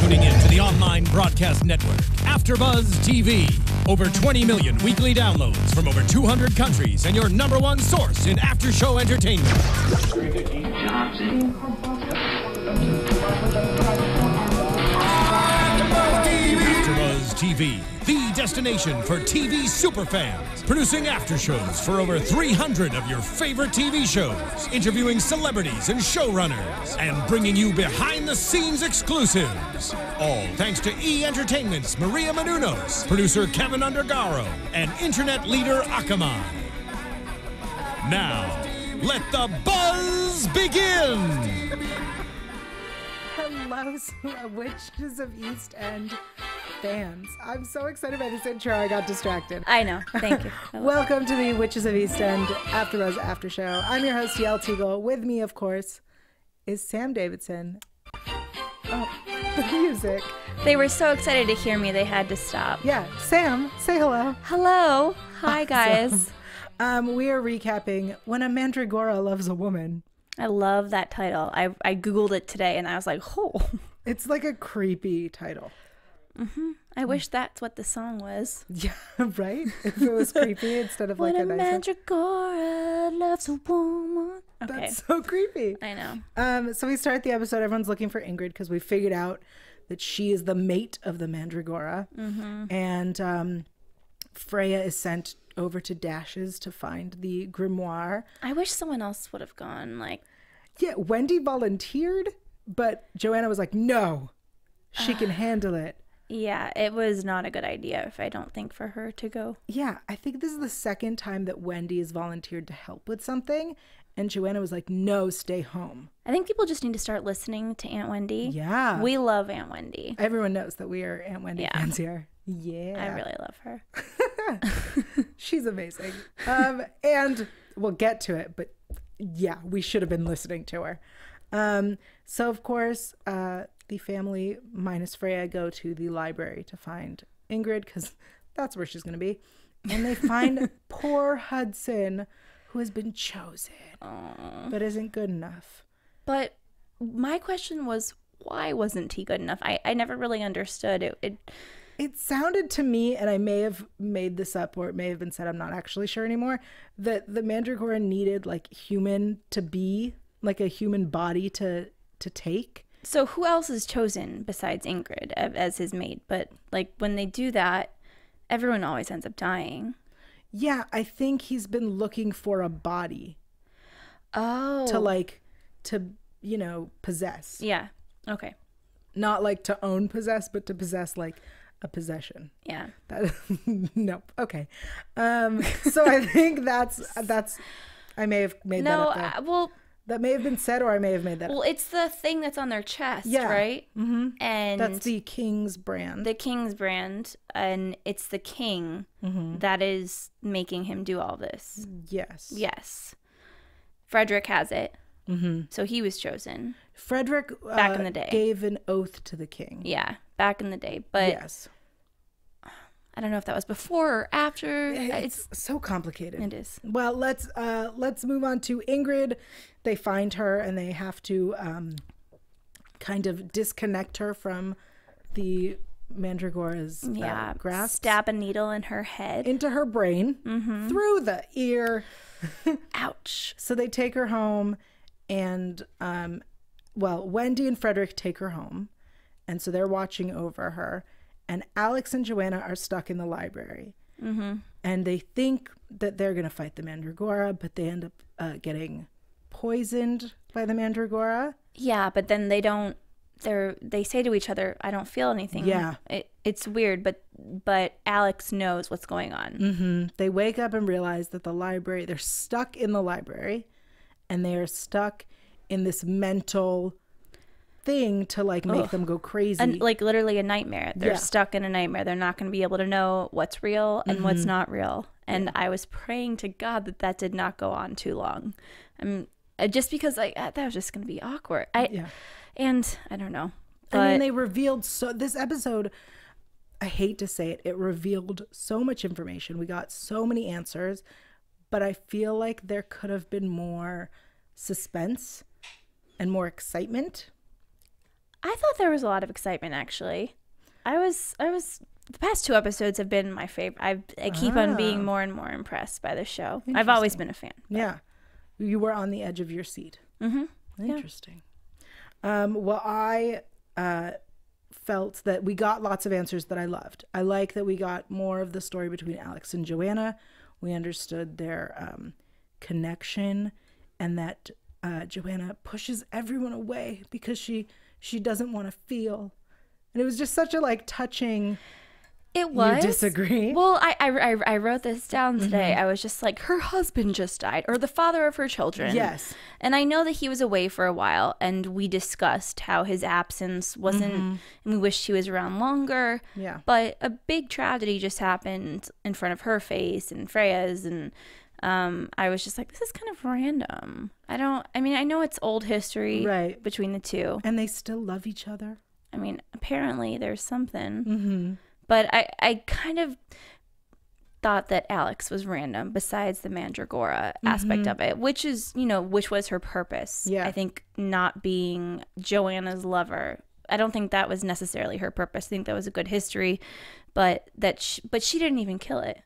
tuning in to the online broadcast network, AfterBuzz TV. Over 20 million weekly downloads from over 200 countries and your #1 source in after-show entertainment. AfterBuzz TV, the destination for TV superfans, producing after-shows for over 300 of your favorite TV shows, interviewing celebrities and showrunners, and bringing you behind-the-scenes exclusives. All thanks to E! Entertainment's Maria Menounos, producer Kevin Undergaro, and internet leader Akamai. Now, let the buzz begin! Hello, Witches of East End fans. I'm so excited by this intro, I got distracted. I know. Thank you. Welcome to the Witches of East End AfterBuzz After Show. I'm your host, Yael Tygiel. With me, of course, is Sam Davidson. Oh, the music. They were so excited to hear me, they had to stop. Yeah. Sam, say hello. Hello. Hi, guys. We are recapping When a Mandragora Loves a Woman. I love that title. I Googled it today, and I was like, oh. It's like a creepy title. Mm-hmm. I wish that's what the song was. Yeah, right? If it was creepy instead of like a nice... When a Mandragora loves a woman. Okay. That's so creepy. I know. So we start the episode. Everyone's looking for Ingrid because we figured out that she is the mate of the Mandragora. Mm-hmm. And Freya is sent over to Dash's to find the grimoire. I wish someone else would have gone. Like, yeah, Wendy volunteered, but Joanna was like, no, she can handle it. Yeah, it was not a good idea, if I don't think, for her to go. Yeah, I think this is the second time that Wendy has volunteered to help with something, and Joanna was like, no, stay home. I think people just need to start listening to Aunt Wendy. Yeah. We love Aunt Wendy. Everyone knows that we are Aunt Wendy fans here. Yeah. I really love her. She's amazing. And we'll get to it, but yeah, we should have been listening to her. So, of course, the family minus Freya go to the library to find Ingrid because that's where she's going to be. And they find poor Hudson, who has been chosen, but isn't good enough. But my question was, why wasn't he good enough? I never really understood it. It sounded to me, and I may have made this up or it may have been said, I'm not actually sure anymore, that the Mandragora needed like human to be, like a human body to take. So who else is chosen besides Ingrid as his mate? But like when they do that, everyone always ends up dying. Yeah, I think he's been looking for a body. Oh. To, you know, possess. Yeah. Okay. Not like to own possess, but to possess like a possession. Yeah. Nope. Okay. So I think that's I may have made that up there. Well, that may have been said, or I may have made that up. Well, it's the thing that's on their chest, yeah. Right? Mm-hmm. And that's the King's brand. The King's brand, and it's the King that is making him do all this. Yes. Yes. Frederick has it. Mm-hmm. So he was chosen. Frederick back in the day gave an oath to the king. Yeah, back in the day. But yes. I don't know if that was before or after. It's so complicated. It is. Well, let's move on to Ingrid. They find her and they have to kind of disconnect her from the Mandragora's grasp. Stab a needle in her head. Into her brain. Through the ear. Ouch. So they take her home and, Wendy and Frederick take her home. And so they're watching over her. And Alex and Joanna are stuck in the library. Mm-hmm. And they think that they're going to fight the Mandragora, but they end up getting poisoned by the Mandragora. Yeah, but then they don't. They say to each other, "I don't feel anything." Yeah, it's weird, but Alex knows what's going on. Mm-hmm. They wake up and realize that they're stuck in the library, and they are stuck in this mental thing to like make them go crazy, and like literally a nightmare. They're stuck in a nightmare. They're not going to be able to know what's real and what's not real. And I was praying to God that did not go on too long. Just because that was just going to be awkward. And I don't know. But I mean, they revealed this episode, I hate to say it revealed so much information. We got so many answers, but I feel like there could have been more suspense and more excitement. I thought there was a lot of excitement, actually. I was the past 2 episodes have been my favorite. I keep on being more and more impressed by the show. I've always been a fan. But. Yeah. You were on the edge of your seat. Mm-hmm. Interesting. Yeah. Well, I felt that we got lots of answers that I loved. I like that we got more of the story between Alex and Joanna. We understood their connection, and that Joanna pushes everyone away because she doesn't want to feel. And it was just such a like touching. It was. You disagree? Well, I wrote this down today. I was just like, her husband just died, or the father of her children. Yes. And I know that he was away for a while, and we discussed how his absence wasn't, and we wished he was around longer. Yeah. But a big tragedy just happened in front of her face and Freya's, and I was just like, this is kind of random. I know it's old history between the two. And they still love each other. I mean, apparently there's something. But I kind of thought that Alex was random besides the Mandragora aspect of it, which is, which was her purpose. Yeah. I think not being Joanna's lover. I don't think that was necessarily her purpose. I think that was a good history, but she didn't even kill it.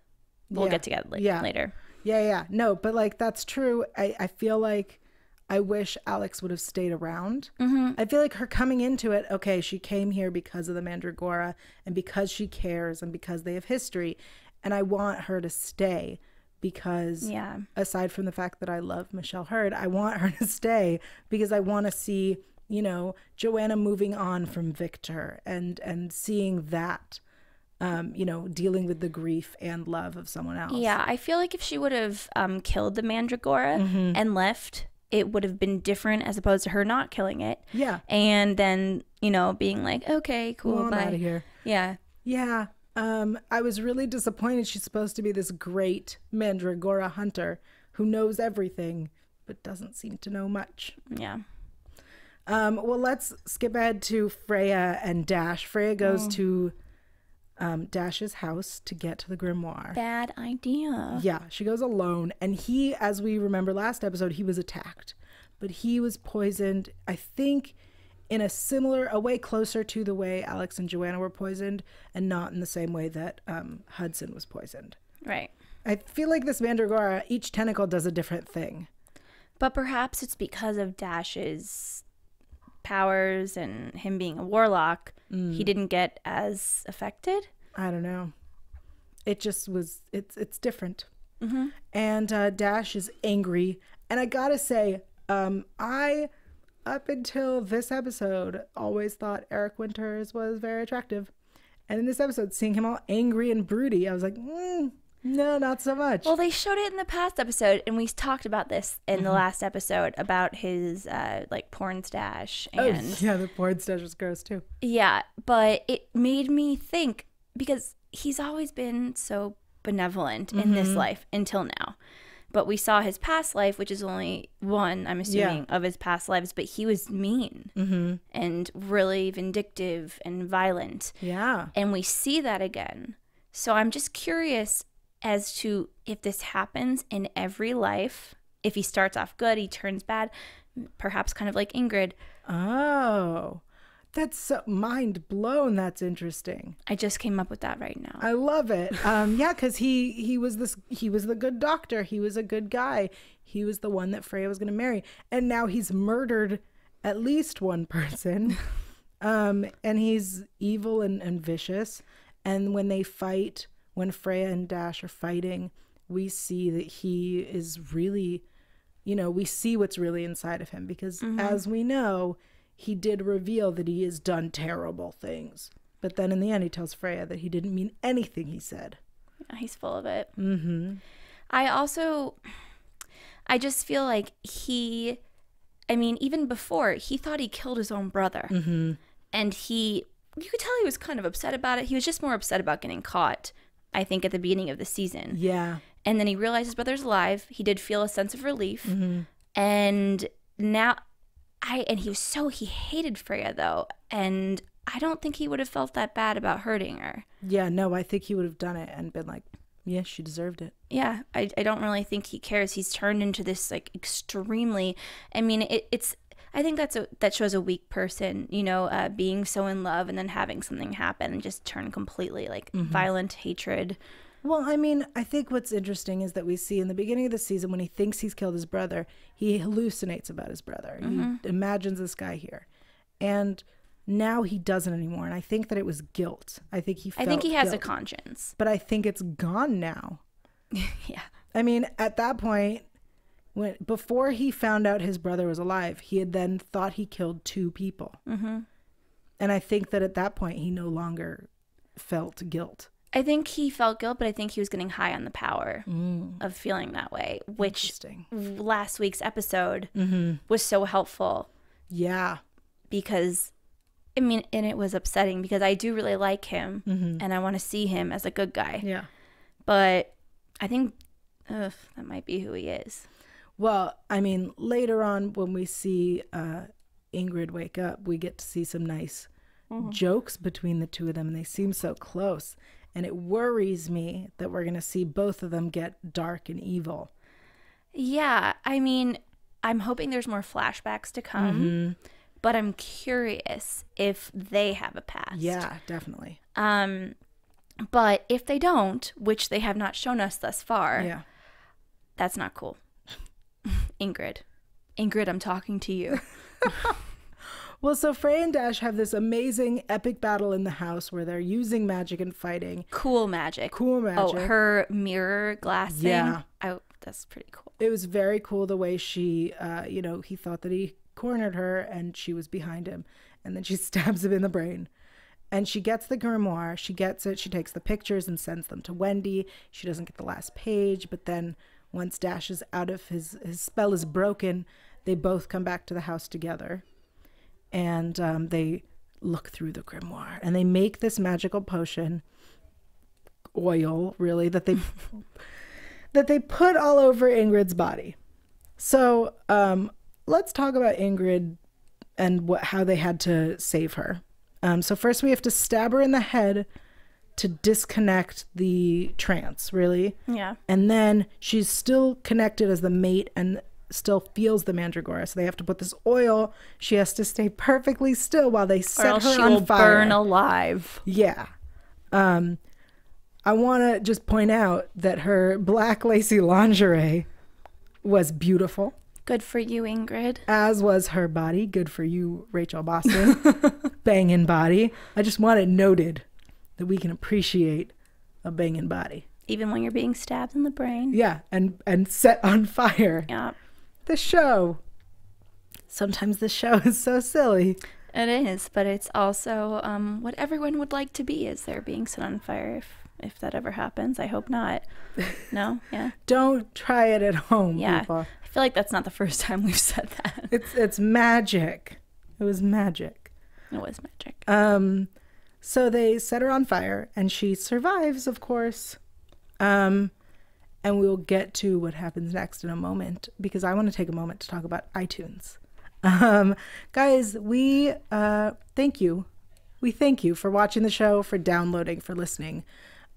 We'll get together later. Yeah. No, but like, that's true. I feel like I wish Alex would have stayed around. I feel like her coming into it, okay, she came here because of the Mandragora and because she cares and because they have history. And I want her to stay because aside from the fact that I love Michelle Hurd, I want her to stay because I want to see, Joanna moving on from Victor and seeing that, dealing with the grief and love of someone else. Yeah, I feel like if she would have killed the Mandragora and left, it would have been different as opposed to her not killing it. Yeah. And then, being like, okay, cool, well, bye. I'm out of here. Yeah. Yeah. I was really disappointed. She's supposed to be this great Mandragora hunter who knows everything, but doesn't seem to know much. Yeah. Well, let's skip ahead to Freya and Dash. Freya goes to Dash's house to get to the grimoire. Bad idea. Yeah, she goes alone, and he, as we remember last episode, he was attacked, but he was poisoned, I think, in a way closer to the way Alex and Joanna were poisoned, and not in the same way that Hudson was poisoned. Right. I feel like this Mandragora, each tentacle does a different thing. But perhaps it's because of Dash's powers and him being a warlock, he didn't get as affected. I don't know. It just was, it's different. And Dash is angry. And I gotta say, I, up until this episode, always thought Eric Winters was very attractive. And in this episode, seeing him all angry and broody, I was like, no, not so much. Well, they showed it in the past episode, and we talked about this in the last episode about his porn stash. And yeah, the porn stash was gross too. Yeah, but it made me think, because he's always been so benevolent in this life until now. But we saw his past life, which is only one, I'm assuming, of his past lives, but he was mean and really vindictive and violent. Yeah. And we see that again. So I'm just curious as to if this happens in every life. If he starts off good, he turns bad, perhaps kind of like Ingrid. Oh, that's so mind blown. That's interesting. I just came up with that right now. I love it. Yeah, because he was the good doctor. He was a good guy. He was the one that Freya was going to marry, and now he's murdered at least one person. And he's evil and vicious. And when they fight, when Freya and Dash are fighting, we see that he is really, we see what's really inside of him, because as we know, he did reveal that he has done terrible things. But then in the end, he tells Freya that he didn't mean anything he said. Yeah, he's full of it. I just feel like even before, he thought he killed his own brother. And you could tell he was kind of upset about it. He was just more upset about getting caught, I think, at the beginning of the season. Yeah. And then he realized his brother's alive. He did feel a sense of relief. And now, he hated Freya, though. And I don't think he would have felt that bad about hurting her. Yeah, no, I think he would have done it and been like, yeah, she deserved it. Yeah, I don't really think he cares. He's turned into this, extremely, I I think that shows a weak person, you know, being so in love and then having something happen and just turn completely like violent hatred. Well, I mean, I think what's interesting is that we see in the beginning of the season when he thinks he's killed his brother, he hallucinates about his brother. He imagines this guy here. And now he doesn't anymore. And I think that it was guilt. I think he has a conscience. But I think it's gone now. Yeah. I mean, at that point, before he found out his brother was alive, he had then thought he killed 2 people. And I think that at that point, he no longer felt guilt. I think he felt guilt, but I think he was getting high on the power of feeling that way, which last week's episode was so helpful. Yeah. Because, I mean, and it was upsetting because I do really like him and I want to see him as a good guy. Yeah. But I think that might be who he is. Well, I mean, later on when we see Ingrid wake up, we get to see some nice jokes between the 2 of them, and they seem so close. And it worries me that we're going to see both of them get dark and evil. Yeah, I mean, I'm hoping there's more flashbacks to come, but I'm curious if they have a past. Yeah, definitely. But if they don't, which they have not shown us thus far, that's not cool. Ingrid, I'm talking to you. Well, so Freya and Dash have this amazing epic battle in the house where they're using magic and fighting. Cool magic. Oh, her mirror glass thing. Yeah. That's pretty cool. It was very cool the way she, he thought that he cornered her and she was behind him. And then she stabs him in the brain. And she gets the grimoire. She gets it. She takes the pictures and sends them to Wendy. She doesn't get the last page. But then once Dash is out of his spell is broken, they both come back to the house together. And they look through the grimoire and they make this magical potion, oil, really, that they put all over Ingrid's body. So let's talk about Ingrid and how they had to save her. So first we have to stab her in the head to disconnect the trance, really. Yeah. And then she's still connected as the mate and still feels the Mandragora, so they have to put this oil. She has to stay perfectly still while they set her on fire. Burn alive. Yeah. I want to just point out that her black lacy lingerie was beautiful. Good for you, Ingrid. As was her body. Good for you, Rachel Boston. Banging body. I just want it noted that we can appreciate a banging body. Even when you're being stabbed in the brain. Yeah, and set on fire. Yeah. The show. Sometimes the show is so silly. It is, but it's also what everyone would like to be is they're being set on fire if that ever happens. I hope not. No? Yeah. Don't try it at home, people. I feel like that's not the first time we've said that. It's magic. It was magic. It was magic. So they set her on fire and she survives, of course. And we'll get to what happens next in a moment because I want to take a moment to talk about iTunes. Guys, we thank you. We thank you for watching the show, for downloading, for listening,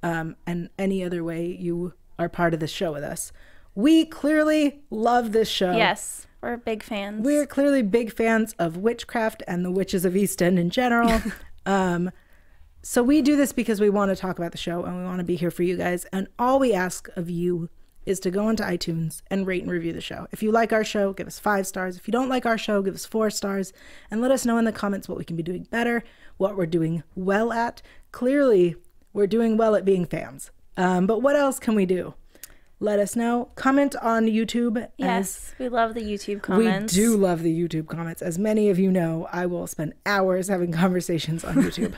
and any other way you are part of this show with us. We clearly love this show. Yes, we're big fans. We're clearly big fans of witchcraft and the witches of East End in general. So we do this because we want to talk about the show and we want to be here for you guys. And all we ask of you is to go into iTunes and rate and review the show. If you like our show, give us 5 stars. If you don't like our show, give us 4 stars. And let us know in the comments what we can be doing better, what we're doing well at. Clearly, we're doing well at being fans. But what else can we do? Let us know. Comment on YouTube. Yes, we love the YouTube comments. We do love the YouTube comments. As many of you know, I will spend hours having conversations on YouTube.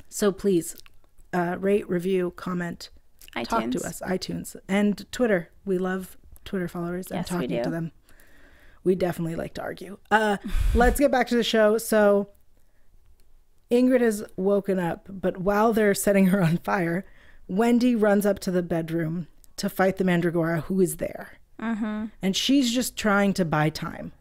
So please rate, review, comment, iTunes. Talk to us, iTunes, and Twitter. We love Twitter followers and talking to them. We definitely like to argue. Let's get back to the show. So Ingrid has woken up, but while they're setting her on fire, Wendy runs up to the bedroom to fight the Mandragora, who is there. Mm-hmm. And she's just trying to buy time.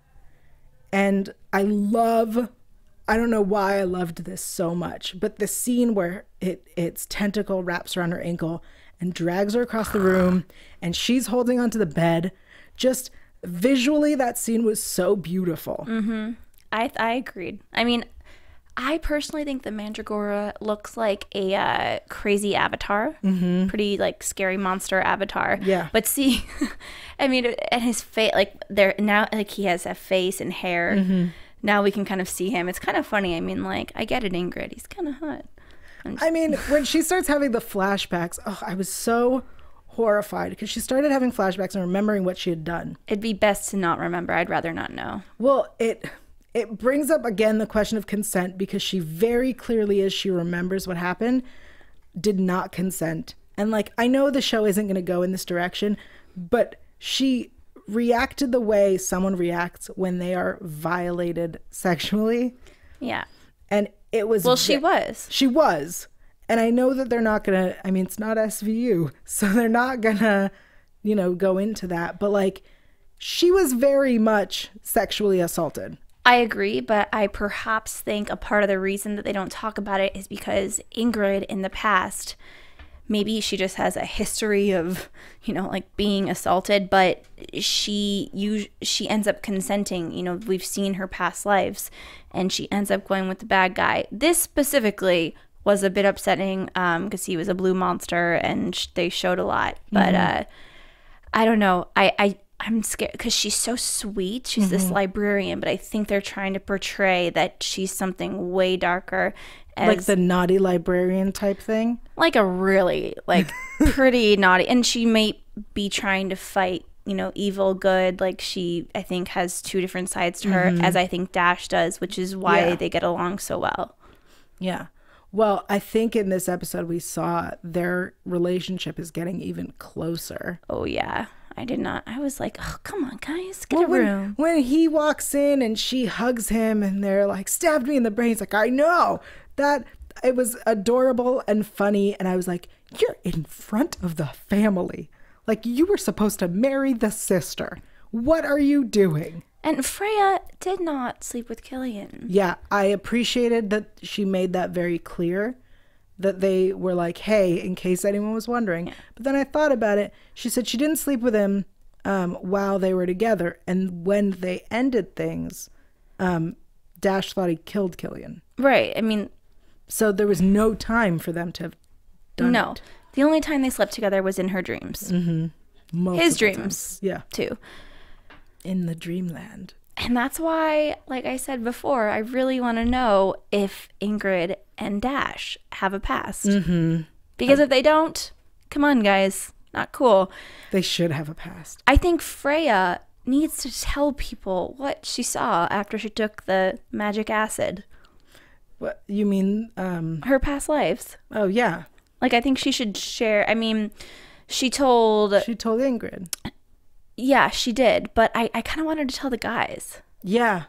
And I don't know why I loved this so much, but the scene where its tentacle wraps around her ankle and drags her across the room and she's holding onto the bed, just visually, that scene was so beautiful. Mm-hmm. I agreed. I mean, I personally think the Mandragora looks like a crazy avatar, pretty like scary monster avatar. Yeah. But see, I mean, and his face, like there now, like he has a face and hair. Now we can kind of see him. It's kind of funny. I mean, like I get it, Ingrid. He's kind of hot. I mean, when she starts having the flashbacks, I was so horrified because she started having flashbacks and remembering what she had done. It'd be best to not remember. I'd rather not know. Well, it brings up again the question of consent because she very clearly, as she remembers what happened, did not consent. And like, I know the show isn't going to go in this direction, but she reacted the way someone reacts when they are violated sexually. Yeah. And it was... Well, she was. She was. And I know that they're not going to... I mean, it's not SVU, so they're not going to, go into that. But like, she was very much sexually assaulted. I agree, but I perhaps think a part of the reason that they don't talk about it is because Ingrid in the past, maybe she just has a history of, like being assaulted, but she ends up consenting. We've seen her past lives, and she ends up going with the bad guy. This specifically was a bit upsetting because he was a blue monster, and they showed a lot. But I don't know. I'm scared because she's so sweet. She's this librarian, but I think they're trying to portray that she's something way darker. Like the naughty librarian type thing? Like a really, pretty naughty. And she may be trying to fight, evil, good. Like she, I think, has two different sides to her, as I think Dash does, which is why they get along so well. Yeah. Well, I think in this episode we saw their relationship is getting even closer. Oh, yeah. I was like, oh, come on, guys, get a room. When he walks in and she hugs him and they're like, stabbed me in the brain. He's like, I know. It was adorable and funny. And I was like, you're in front of the family. Like, you were supposed to marry the sister. What are you doing? And Freya did not sleep with Killian. Yeah, I appreciated that she made that very clear. That they were like, hey, in case anyone was wondering. Yeah. But then I thought about it. She said she didn't sleep with him while they were together. And when they ended things, Dash thought he killed Killian. Right. I mean. So there was no time for them to have done it. No. The only time they slept together was in her dreams. His dreams. Times. Yeah. Too. In the dreamland. And that's why, like I said before, I really want to know if Ingrid and Dash have a past. Because if they don't, come on, guys. Not cool. They should have a past. I think Freya needs to tell people what she saw after she took the magic acid. What, you mean? Her past lives. Oh, yeah. Like, I think she should share. I mean, she told Ingrid. Yeah, she did. But I kind of wanted to tell the guys. Yeah.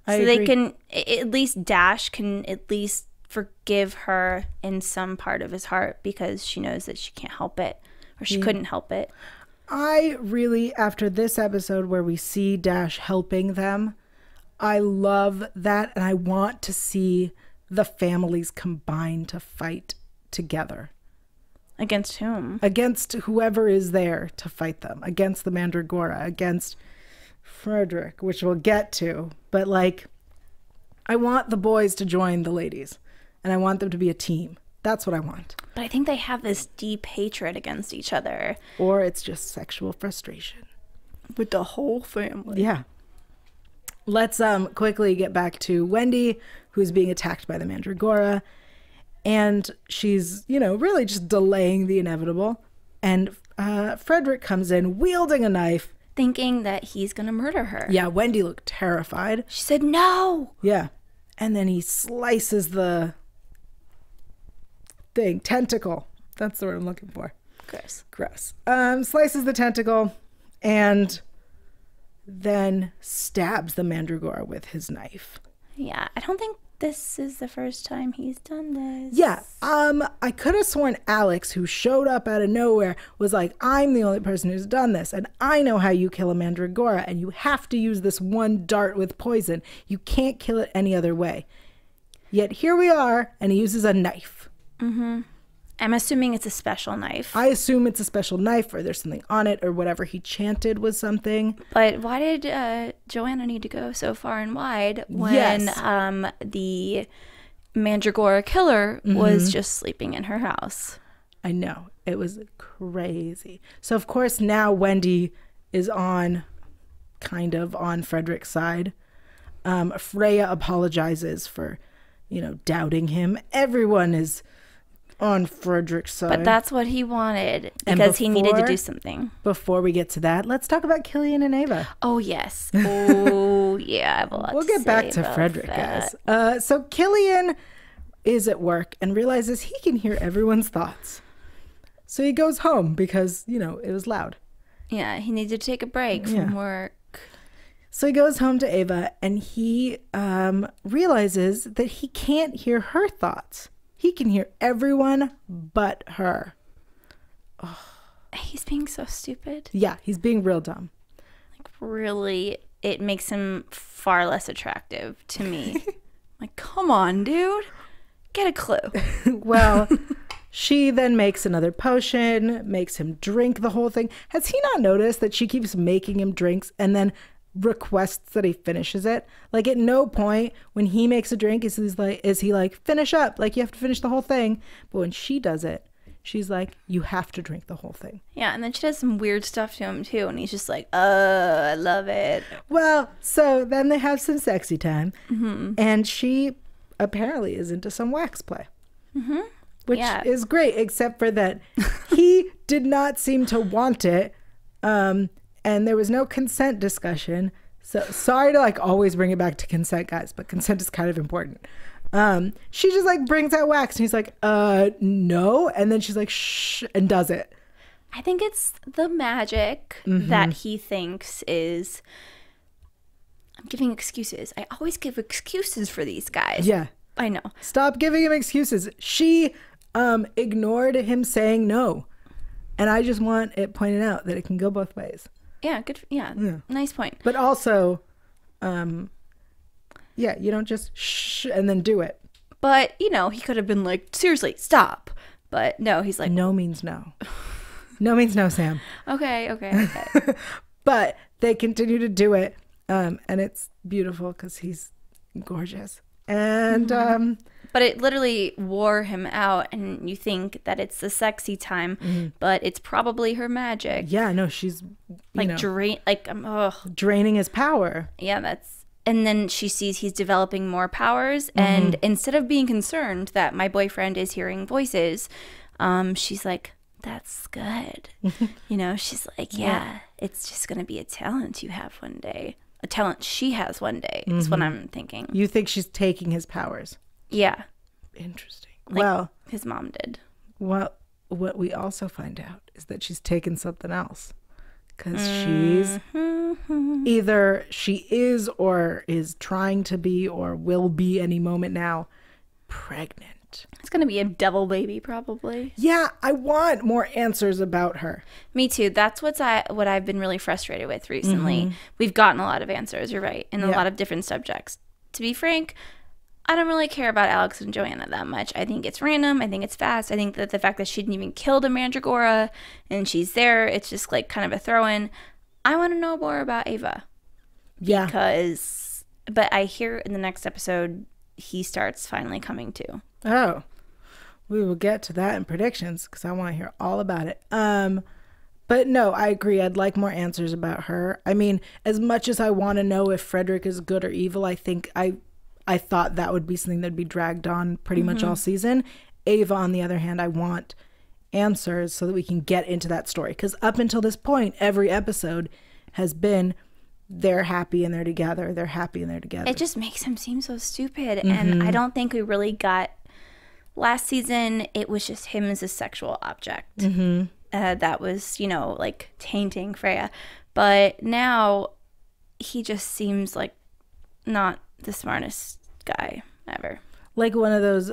So they can, at least Dash can at least forgive her in some part of his heart because she knows that she can't help it or she couldn't help it. I really, after this episode where we see Dash helping them, I love that. And I want to see the families combine to fight together. Against whom? Against whoever is there to fight them. Against the Mandragora. Against Frederick, which we'll get to. But like, I want the boys to join the ladies. And I want them to be a team. That's what I want. But I think they have this deep hatred against each other. Or it's just sexual frustration. With the whole family. Yeah. Let's quickly get back to Wendy, who's being attacked by the Mandragora. And she's, really just delaying the inevitable. And Frederick comes in wielding a knife. Thinking that he's going to murder her. Yeah, Wendy looked terrified. She said, no. Yeah. And then he slices the thing. Tentacle. That's the word I'm looking for. Gross. Slices the tentacle and then stabs the Mandragora with his knife. Yeah, I don't think this is the first time he's done this. Yeah. I could have sworn Alex, who showed up out of nowhere, was like, I'm the only person who's done this, and I know how you kill a Mandragora, and you have to use this one dart with poison. You can't kill it any other way. Yet here we are, and he uses a knife. I'm assuming it's a special knife. I assume it's a special knife or there's something on it or whatever he chanted was something. But why did Joanna need to go so far and wide when the Mandragora killer was just sleeping in her house? I know. It was crazy. So, of course, now Wendy is kind of on Frederick's side. Freya apologizes for, doubting him. Everyone is on Frederick's side. But that's what he wanted because he needed to do something. Before we get to that, let's talk about Killian and Ava. Oh, yes. Oh, yeah. I have a lot We'll get back to Frederick, guys. So Killian is at work and realizes he can hear everyone's thoughts. So he goes home because, it was loud. Yeah, he needed to take a break from work. So he goes home to Ava and he realizes that he can't hear her thoughts. He can hear everyone but her. Oh. He's being so stupid. Yeah, he's being real dumb. Like, really, it makes him far less attractive to me. Like, come on, dude. Get a clue. Well, she then makes another potion, makes him drink the whole thing. Has he not noticed that she keeps making him drinks and then requests that he finishes it? Like, at no point when he makes a drink is he like, finish up, like you have to finish the whole thing. But when she does it, she's like, you have to drink the whole thing. Yeah, and then she does some weird stuff to him too, and he's just like, I love it. Well, so then they have some sexy time, and she apparently is into some wax play, which is great, except for that he did not seem to want it. And there was no consent discussion. So sorry to always bring it back to consent, guys, but consent is kind of important. She just brings out wax and he's like, no. And then she's like, shh, and does it. I think it's the magic that he thinks is, I'm giving excuses. I always give excuses for these guys. Yeah. I know. Stop giving him excuses. She ignored him saying no. And I just want it pointed out that it can go both ways. Yeah, good. Yeah, nice point. But also, you don't just shh and then do it. But, he could have been like, seriously, stop. But no, he's like, no means no. No means no, Sam. Okay. But they continue to do it. And it's beautiful because he's gorgeous. And but it literally wore him out, and you think that it's the sexy time, but it's probably her magic. Yeah, no, she's draining his power. Yeah, and then she sees he's developing more powers, and instead of being concerned that my boyfriend is hearing voices, she's like, that's good. She's like, yeah, it's just gonna be a talent you have one day. A talent she has one day is what I'm thinking. You think she's taking his powers? Yeah. Interesting. Well, his mom did. Well, what we also find out is that she's taken something else. Because she's either she is or is trying to be or will be any moment now pregnant. It's going to be a devil baby, probably. Yeah, I want more answers about her. Me too. That's what I've been really frustrated with recently. We've gotten a lot of answers, you're right, in a lot of different subjects. To be frank, I don't really care about Alex and Joanna that much. I think it's random. I think it's fast. I think that the fact that she didn't even kill the Mandragora and she's there, it's just kind of a throw-in. I want to know more about Ava. Yeah. But I hear in the next episode, he starts finally coming to. Oh, we will get to that in predictions because I want to hear all about it. But no, I agree. I'd like more answers about her. I mean, as much as I want to know if Frederick is good or evil, I think I thought that would be something that'd be dragged on pretty much all season. Ava, on the other hand, I want answers so that we can get into that story. Because up until this point, every episode has been they're happy and they're together. They're happy and they're together. It just makes him seem so stupid. And I don't think we really got... Last season, it was just him as a sexual object. That was, tainting Freya. But now, he just seems like not the smartest guy ever. Like one of those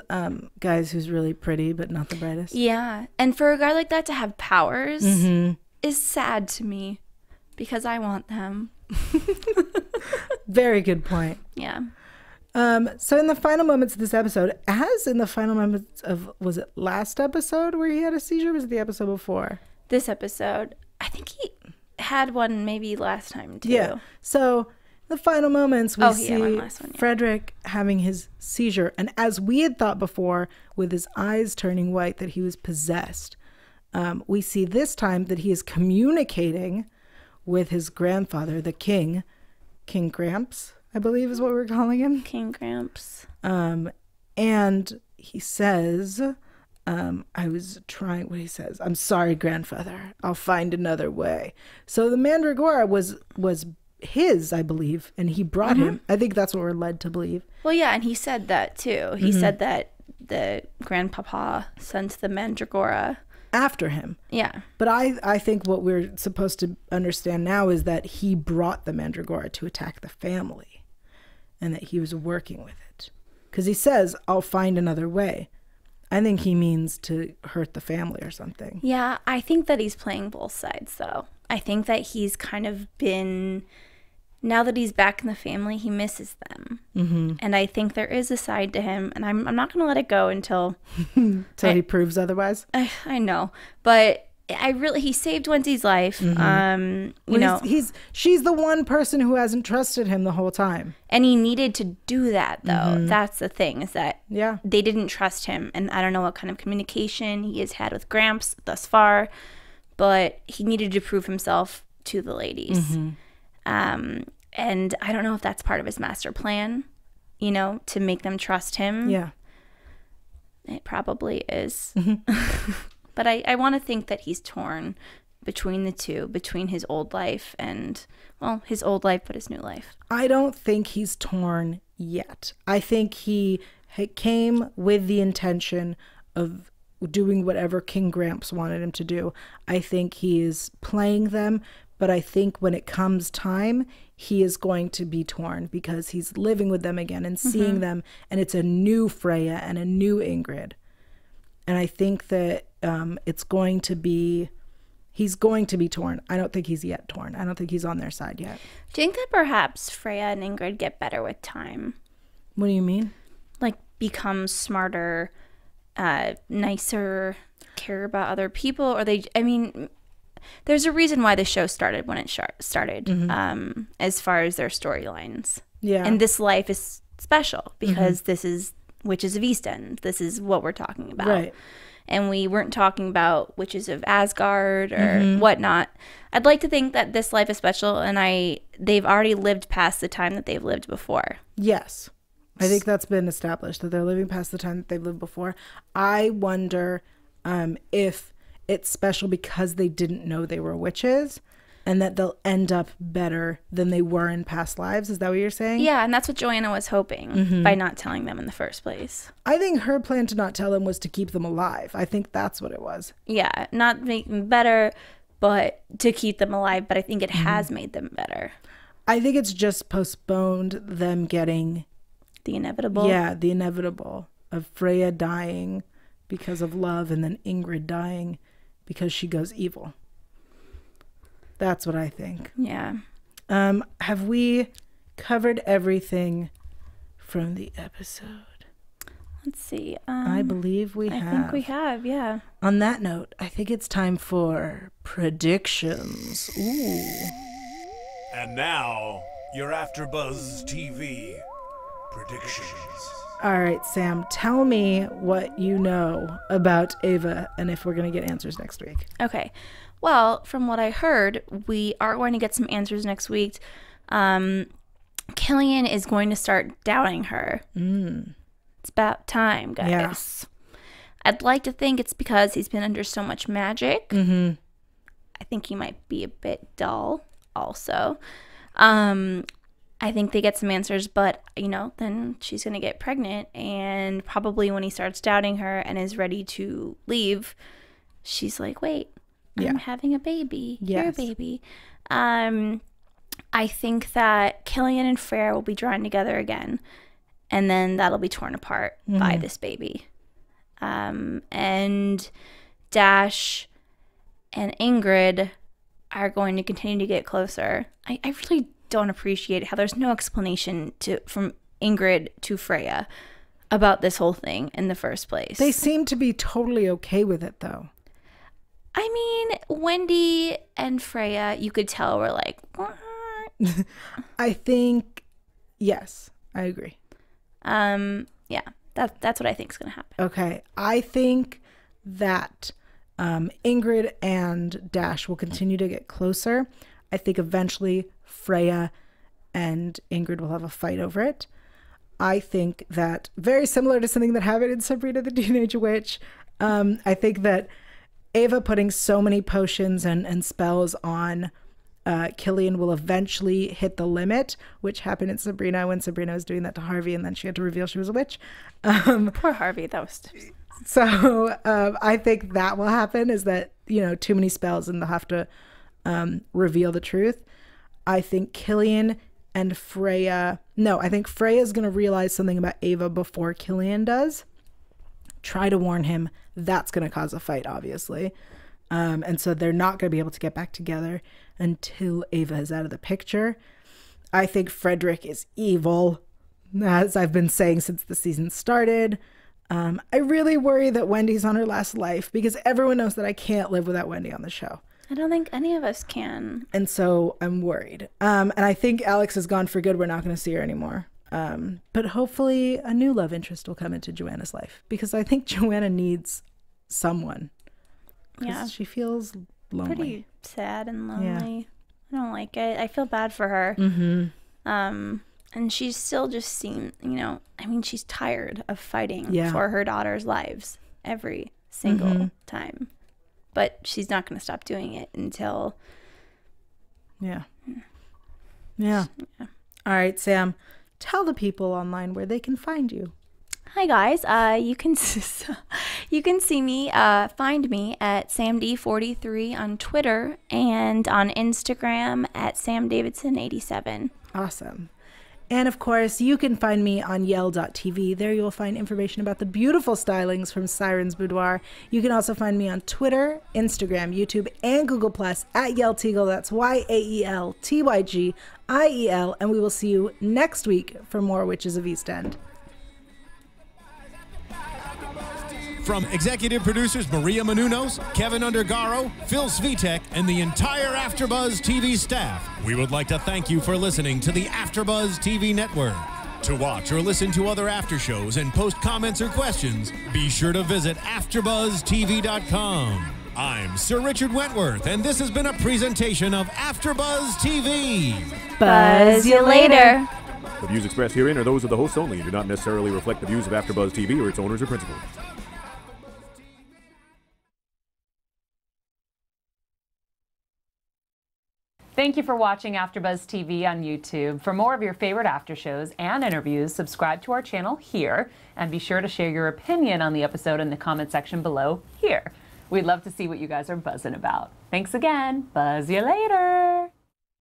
guys who's really pretty, but not the brightest. Yeah. And for a guy like that to have powers is sad to me because I want them. Very good point. Yeah. So in the final moments of this episode, as in the final moments of, was it last episode where he had a seizure? Or was it the episode before? This episode, I think he had one maybe last time too. Yeah. So the final moments, we see last one, yeah. Frederick having his seizure. And as we had thought before, with his eyes turning white, that he was possessed. We see this time that he is communicating with his grandfather, the king, King Gramps, I believe is what we're calling him. King Gramps. And he says, what he says, "I'm sorry, grandfather, I'll find another way." So the Mandragora was his, I believe, and he brought him. I think that's what we're led to believe. Well, yeah, and he said that too. He said that the grandpapa sent the Mandragora After him. Yeah. But I think what we're supposed to understand now is that he brought the Mandragora to attack the family and that he was working with it. Because he says, "I'll find another way." I think he means to hurt the family or something. Yeah, I think that he's playing both sides, though. I think that he's kind of been, now that he's back in the family, he misses them. And I think there is a side to him, and I'm not going to let it go until... He proves otherwise? I know, but he saved Wendy's life. She's the one person who hasn't trusted him the whole time. And he needed to do that, though. That's the thing, is that they didn't trust him. And I don't know what kind of communication he has had with Gramps thus far, but he needed to prove himself to the ladies. And I don't know if that's part of his master plan, to make them trust him. Yeah. It probably is. But I want to think that he's torn between the two, between his old life and, well, his old life, but his new life. I don't think he's torn yet. I think he came with the intention of doing whatever King Gramps wanted him to do. I think he is playing them, but I think when it comes time, he is going to be torn because he's living with them again and seeing them, and it's a new Freya and a new Ingrid. And I think that he's going to be torn. I don't think he's yet torn. I don't think he's on their side yet. Do you think that perhaps Freya and Ingrid get better with time? What do you mean? Like become smarter, nicer, care about other people? Or there's a reason why the show started when it started, as far as their storylines. Yeah. And this life is special because this is Witches of East End. This is what we're talking about. Right. And we weren't talking about Witches of Asgard or whatnot. I'd like to think that this life is special, and they've already lived past the time that they've lived before. Yes. I think that's been established, that they're living past the time that they've lived before. I wonder if it's special because they didn't know they were witches, and that they'll end up better than they were in past lives. Is that what you're saying? Yeah, and that's what Joanna was hoping by not telling them in the first place. I think her plan to not tell them was to keep them alive. I think that's what it was. Yeah, not make them better, but to keep them alive. But I think it has made them better. I think it's just postponed them getting... the inevitable? Yeah, the inevitable of Freya dying because of love and then Ingrid dying because she goes evil. That's what I think. Yeah. Have we covered everything from the episode? Let's see. I believe we have. I think we have, yeah. On that note, I think it's time for predictions. Ooh. And now, your AfterBuzz TV predictions. All right, Sam, tell me what you know about Ava and if we're going to get answers next week. Okay. Well, from what I heard, we are going to get some answers next week. Killian is going to start doubting her. It's about time, guys. Yes. I'd like to think it's because he's been under so much magic. I think he might be a bit dull also. I think they get some answers, but, then she's going to get pregnant. And probably when he starts doubting her and is ready to leave, she's like, wait. I'm having a baby. Yes. You're a baby. I think that Killian and Freya will be drawn together again. And then that'll be torn apart by this baby. And Dash and Ingrid are going to continue to get closer. I really don't appreciate how there's no explanation from Ingrid to Freya about this whole thing in the first place. They seem to be totally okay with it, though. I mean, Wendy and Freya, you could tell were like, I think, yes, I agree. Yeah, that's what I think is going to happen. Okay, I think that Ingrid and Dash will continue to get closer. I think eventually Freya and Ingrid will have a fight over it. I think that, very similar to something that happened in Sabrina the Teenage Witch, I think that Ava putting so many potions and spells on Killian will eventually hit the limit, which happened in Sabrina when Sabrina was doing that to Harvey and then she had to reveal she was a witch. Poor Harvey, that was... So I think that will happen, is that, you know, too many spells and they'll have to reveal the truth. I think Killian and Freya... No, I think Freya's going to realize something about Ava before Killian does. Try to warn him. That's going to cause a fight, obviously. And so they're not going to be able to get back together until Ava is out of the picture. I think Frederick is evil, as I've been saying since the season started. I really worry that Wendy's on her last life, because everyone knows that I can't live without Wendy on the show. I don't think any of us can. And so I'm worried. And I think Alex is gone for good. We're not going to see her anymore. But hopefully a new love interest will come into Joanna's life, because I think Joanna needs someone. Yeah. She feels lonely. Pretty sad and lonely. Yeah. I don't like it. I feel bad for her. Mm-hmm. And she's still just seen, you know, I mean, she's tired of fighting Yeah. for her daughter's lives every single time. But she's not going to stop doing it until... Yeah. All right, Sam, tell the people online where they can find you. Hi guys, you can see me, find me at SamD43 on Twitter and on Instagram at SamDavidson87. Awesome. And of course, you can find me on Yael.tv. There you will find information about the beautiful stylings from Siren's Boudoir. You can also find me on Twitter, Instagram, YouTube, and Google Plus at Yael Tygiel. That's YaelTygiel. And we will see you next week for more Witches of East End. From executive producers Maria Menounos, Kevin Undergaro, Phil Svitek, and the entire AfterBuzz TV staff, we would like to thank you for listening to the AfterBuzz TV network. To watch or listen to other after shows and post comments or questions, be sure to visit AfterBuzzTV.com. I'm Sir Richard Wentworth, and this has been a presentation of AfterBuzz TV. Buzz you later. The views expressed herein are those of the hosts only and do not necessarily reflect the views of AfterBuzz TV or its owners or principals. Thank you for watching AfterBuzz TV on YouTube. For more of your favorite after shows and interviews, subscribe to our channel here, and be sure to share your opinion on the episode in the comment section below here. We'd love to see what you guys are buzzing about. Thanks again. Buzz you later.